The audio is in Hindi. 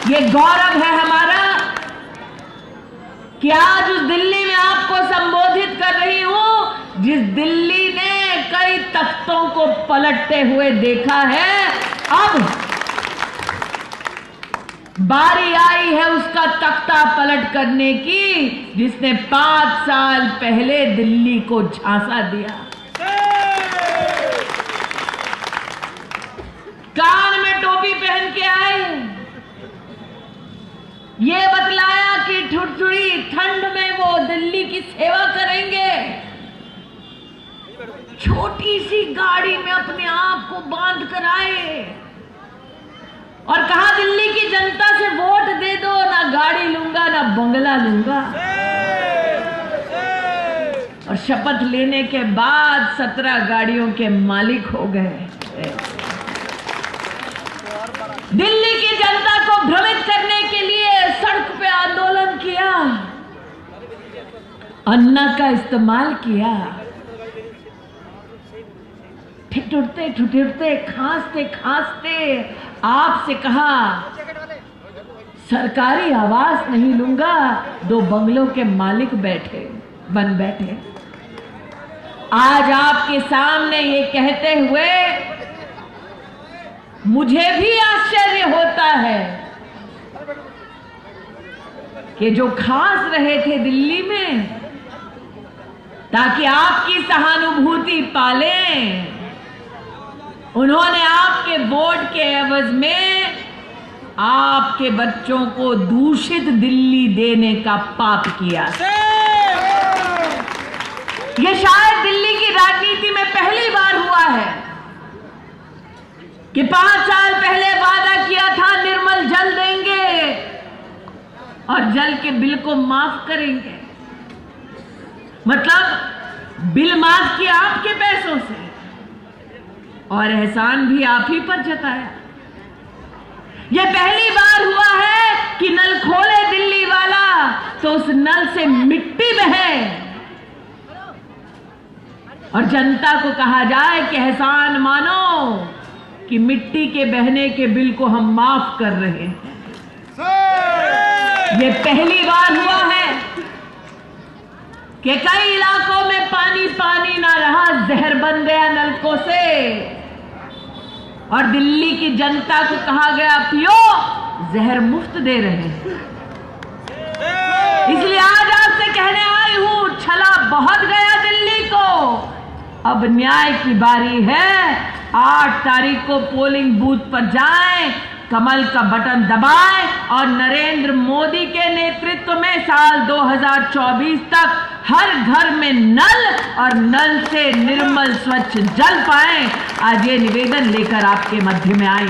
ये गौरव है हमारा कि आज उस दिल्ली में आपको संबोधित कर रही हूं जिस दिल्ली ने कई तख्तों को पलटते हुए देखा है। अब बारी आई है उसका तख्ता पलट करने की जिसने 5 साल पहले दिल्ली को झांसा दिया। कान में टोपी पहन के आए, ये बतलाया कि ठुठुड़ी ठंड में वो दिल्ली की सेवा करेंगे। छोटी सी गाड़ी में अपने आप को बांध कर आए और कहा दिल्ली की जनता से वोट दे दो, ना गाड़ी लूंगा ना बंगला लूंगा। और शपथ लेने के बाद 17 गाड़ियों के मालिक हो गए। दिल्ली की जनता को भ्रमित करने के लिए सड़क पे आंदोलन किया, अन्ना का इस्तेमाल किया, ठिठुरते ठिठुरते खांसते खांसते आपसे कहा सरकारी आवास नहीं लूंगा। 2 बंगलों के मालिक बन बैठे। आज आपके सामने ये कहते हुए मुझे भी आश्चर्य होता है कि जो खास रहे थे दिल्ली में ताकि आपकी सहानुभूति पालें, उन्होंने आपके वोट के एवज में आपके बच्चों को दूषित दिल्ली देने का पाप किया। यह शायद दिल्ली की राजनीति में पहली बार हुआ है कि 5 साल पहले वादा किया था निर्मल जल देंगे और जल के बिल को माफ करेंगे। मतलब बिल माफ किया आपके पैसों से और एहसान भी आप ही पर जताया। यह पहली बार हुआ है कि नल खोले दिल्ली वाला तो उस नल से मिट्टी बहे और जनता को कहा जाए कि एहसान मानो कि मिट्टी के बहने के बिल को हम माफ कर रहे हैं। यह पहली बार हुआ है कि कई इलाकों में पानी पानी ना रहा, जहर बन गया नलकों से और दिल्ली की जनता को कहा गया पियो, जहर मुफ्त दे रहे हैं। इसलिए आज आपसे कहने आई हूं छला बहुत गया दिल्ली को, अब न्याय की बारी है। 8 तारीख को पोलिंग बूथ पर जाएं, कमल का बटन दबाएं और नरेंद्र मोदी के नेतृत्व में साल 2024 तक हर घर में नल और नल से निर्मल स्वच्छ जल पाएं। आज ये निवेदन लेकर आपके मध्य में आए।